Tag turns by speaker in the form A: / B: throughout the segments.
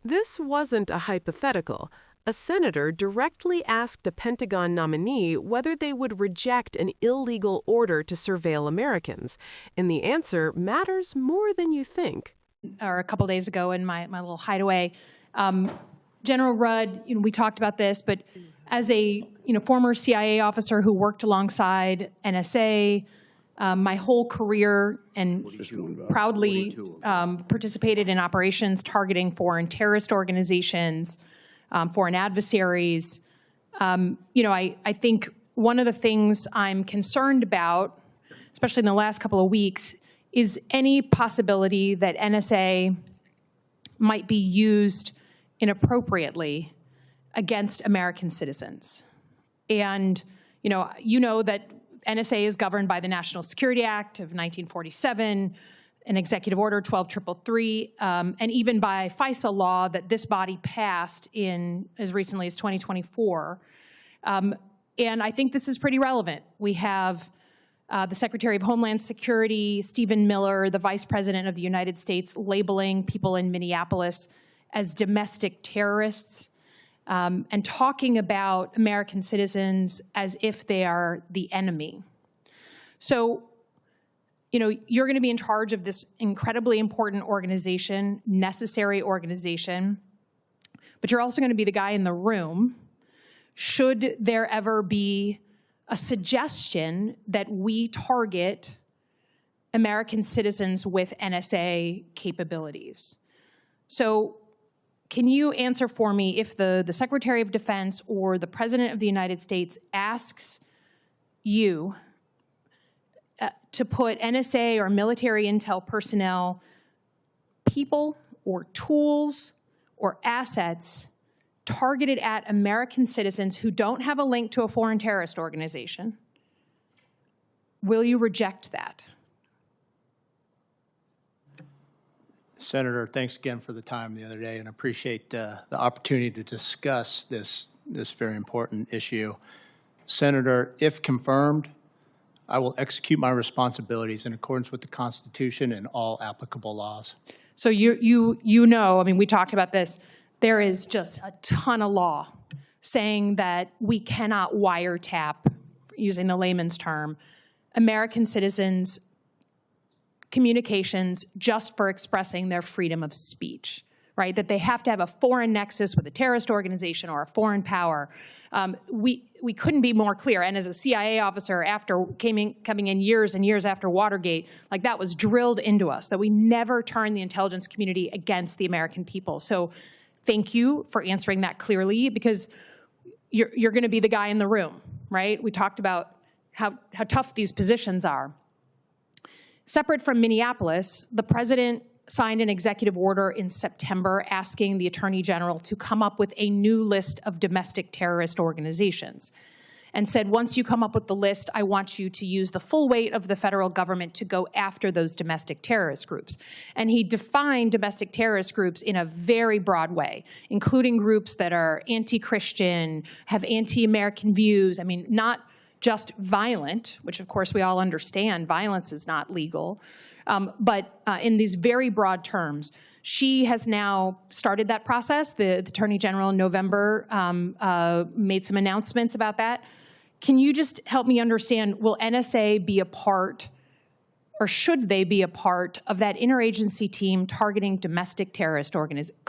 A: This wasn't a hypothetical. A senator directly asked a Pentagon nominee whether they would reject an illegal order to surveil Americans. And the answer matters more than you think.
B: Or a couple days ago in my little hideaway, General Rudd, we talked about this, but as a former CIA officer who worked alongside NSA my whole career and proudly participated in operations targeting foreign terrorist organizations, foreign adversaries. I think one of the things I'm concerned about, especially in the last couple of weeks, is any possibility that NSA might be used inappropriately against American citizens. And you know that NSA is governed by the National Security Act of 1947, an Executive Order 12333, and even by FISA law that this body passed in as recently as 2024. And I think this is pretty relevant. We have the Secretary of Homeland Security, Stephen Miller, the Vice President of the United States, labeling people in Minneapolis as domestic terrorists, and talking about American citizens as if they are the enemy. So, you're going to be in charge of this incredibly important organization, necessary organization, but you're also going to be the guy in the room. Should there ever be a suggestion that we target American citizens with NSA capabilities? So, can you answer for me if the Secretary of Defense or the President of the United States asks you to put NSA or military intel personnel, people or tools or assets targeted at American citizens who don't have a link to a foreign terrorist organization? Will you reject that?
C: Senator, thanks again for the time the other day, and appreciate the opportunity to discuss this very important issue. Senator, if confirmed, I will execute my responsibilities in accordance with the Constitution and all applicable laws.
B: So we talked about this. There is just a ton of law saying that we cannot wiretap, using the layman's term, American citizens' communications just for expressing their freedom of speech, right? That they have to have a foreign nexus with a terrorist organization or a foreign power. We couldn't be more clear. And as a CIA officer, after coming in years and years after Watergate, that was drilled into us, that we never turn the intelligence community against the American people. So thank you for answering that clearly, because you're going to be the guy in the room, right? We talked about how tough these positions are. Separate from Minneapolis, the president signed an executive order in September asking the Attorney General to come up with a new list of domestic terrorist organizations, and said, once you come up with the list, I want you to use the full weight of the federal government to go after those domestic terrorist groups. And he defined domestic terrorist groups in a very broad way, including groups that are anti-Christian, have anti-American views. Not just violent, which of course we all understand, violence is not legal, but in these very broad terms. She has now started that process. The Attorney General in November made some announcements about that. Can you just help me understand, will NSA be a part, or should they be a part of that interagency team targeting domestic terrorist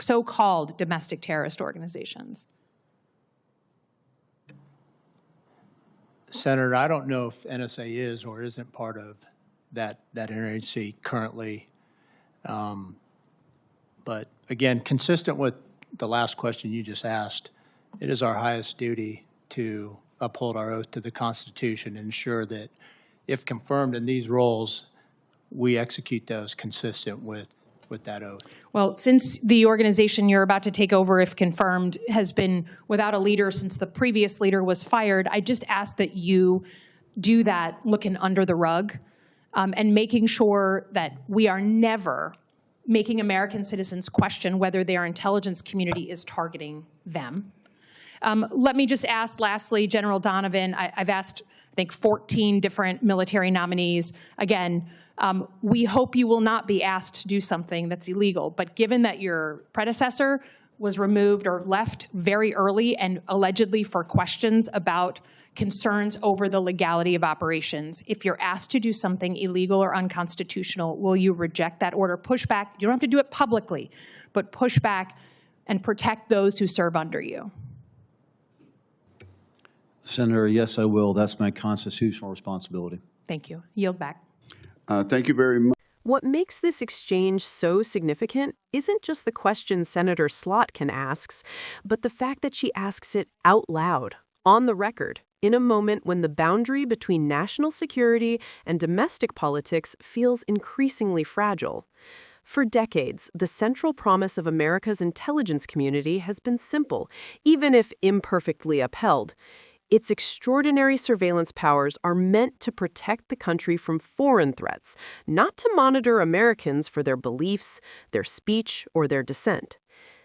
B: so-called domestic terrorist organizations?
C: Senator, I don't know if NSA is or isn't part of that interagency currently. But again, consistent with the last question you just asked, it is our highest duty to uphold our oath to the Constitution and ensure that, if confirmed in these roles, we execute those consistent with that oath.
B: Well, since the organization you're about to take over, if confirmed, has been without a leader since the previous leader was fired, I just ask that you do that looking under the rug and making sure that we are never making American citizens question whether their intelligence community is targeting them. Let me just ask, lastly, General Donovan, I've asked, I think, 14 different military nominees. Again, we hope you will not be asked to do something that's illegal, but given that your predecessor was removed or left very early and allegedly for questions about concerns over the legality of operations. If you're asked to do something illegal or unconstitutional, will you reject that order? Push back. You don't have to do it publicly, but push back and protect those who serve under you.
D: Senator, yes, I will. That's my constitutional responsibility.
B: Thank you. Yield back.
E: Thank you very much.
A: What makes this exchange so significant isn't just the question Senator Slotkin asks, but the fact that she asks it out loud, on the record, in a moment when the boundary between national security and domestic politics feels increasingly fragile. For decades, the central promise of America's intelligence community has been simple, even if imperfectly upheld. Its extraordinary surveillance powers are meant to protect the country from foreign threats, not to monitor Americans for their beliefs, their speech, or their dissent.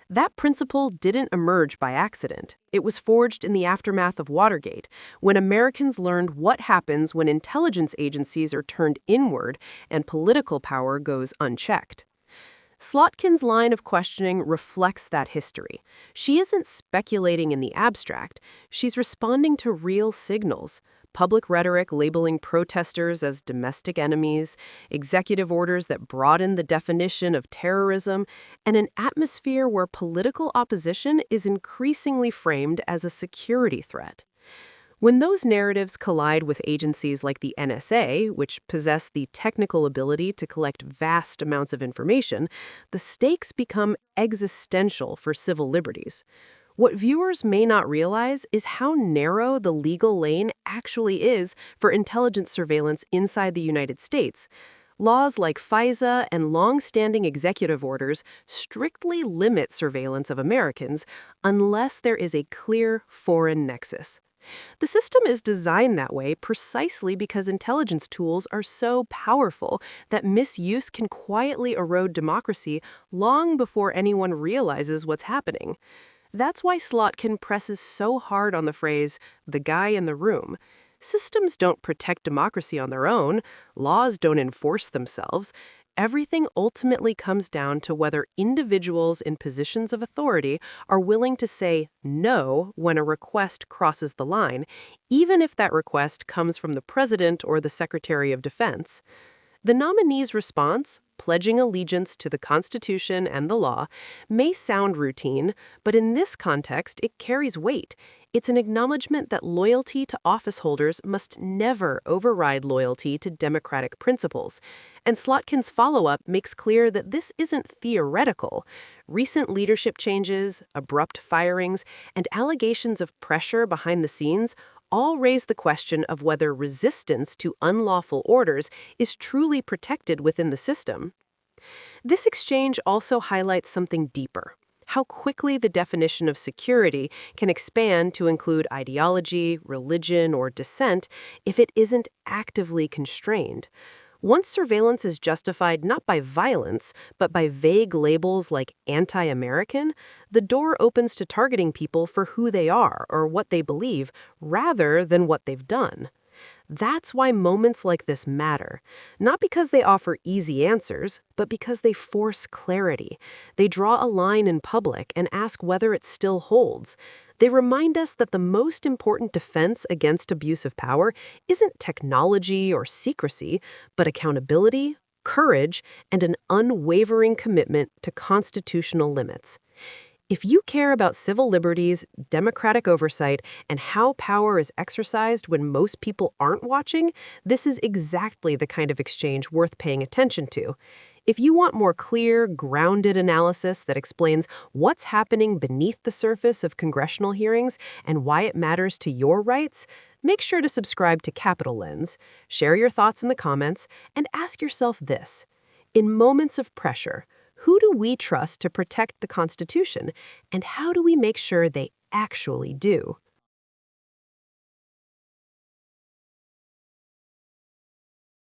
A: That principle didn't emerge by accident. It was forged in the aftermath of Watergate, when Americans learned what happens when intelligence agencies are turned inward and political power goes unchecked. Slotkin's line of questioning reflects that history. She isn't speculating in the abstract. She's responding to real signals. Public rhetoric labeling protesters as domestic enemies, executive orders that broaden the definition of terrorism, and an atmosphere where political opposition is increasingly framed as a security threat. When those narratives collide with agencies like the NSA, which possess the technical ability to collect vast amounts of information, the stakes become existential for civil liberties. What viewers may not realize is how narrow the legal lane actually is for intelligence surveillance inside the United States. Laws like FISA and long-standing executive orders strictly limit surveillance of Americans unless there is a clear foreign nexus. The system is designed that way precisely because intelligence tools are so powerful that misuse can quietly erode democracy long before anyone realizes what's happening. That's why Slotkin presses so hard on the phrase, "the guy in the room." Systems don't protect democracy on their own. Laws don't enforce themselves. Everything ultimately comes down to whether individuals in positions of authority are willing to say no when a request crosses the line, even if that request comes from the President or the Secretary of Defense. The nominee's response, pledging allegiance to the Constitution and the law, may sound routine, but in this context, it carries weight. It's an acknowledgement that loyalty to office holders must never override loyalty to democratic principles. And Slotkin's follow-up makes clear that this isn't theoretical. Recent leadership changes, abrupt firings, and allegations of pressure behind the scenes all raise the question of whether resistance to unlawful orders is truly protected within the system. This exchange also highlights something deeper: how quickly the definition of security can expand to include ideology, religion, or dissent if it isn't actively constrained. Once surveillance is justified not by violence, but by vague labels like anti-American, the door opens to targeting people for who they are or what they believe, rather than what they've done. That's why moments like this matter, not because they offer easy answers, but because they force clarity. They draw a line in public and ask whether it still holds. They remind us that the most important defense against abuse of power isn't technology or secrecy, but accountability, courage, and an unwavering commitment to constitutional limits. If you care about civil liberties, democratic oversight, and how power is exercised when most people aren't watching, this is exactly the kind of exchange worth paying attention to. If you want more clear, grounded analysis that explains what's happening beneath the surface of congressional hearings and why it matters to your rights, make sure to subscribe to Capital Lens, share your thoughts in the comments, and ask yourself this: in moments of pressure, who do we trust to protect the Constitution, and how do we make sure they actually do?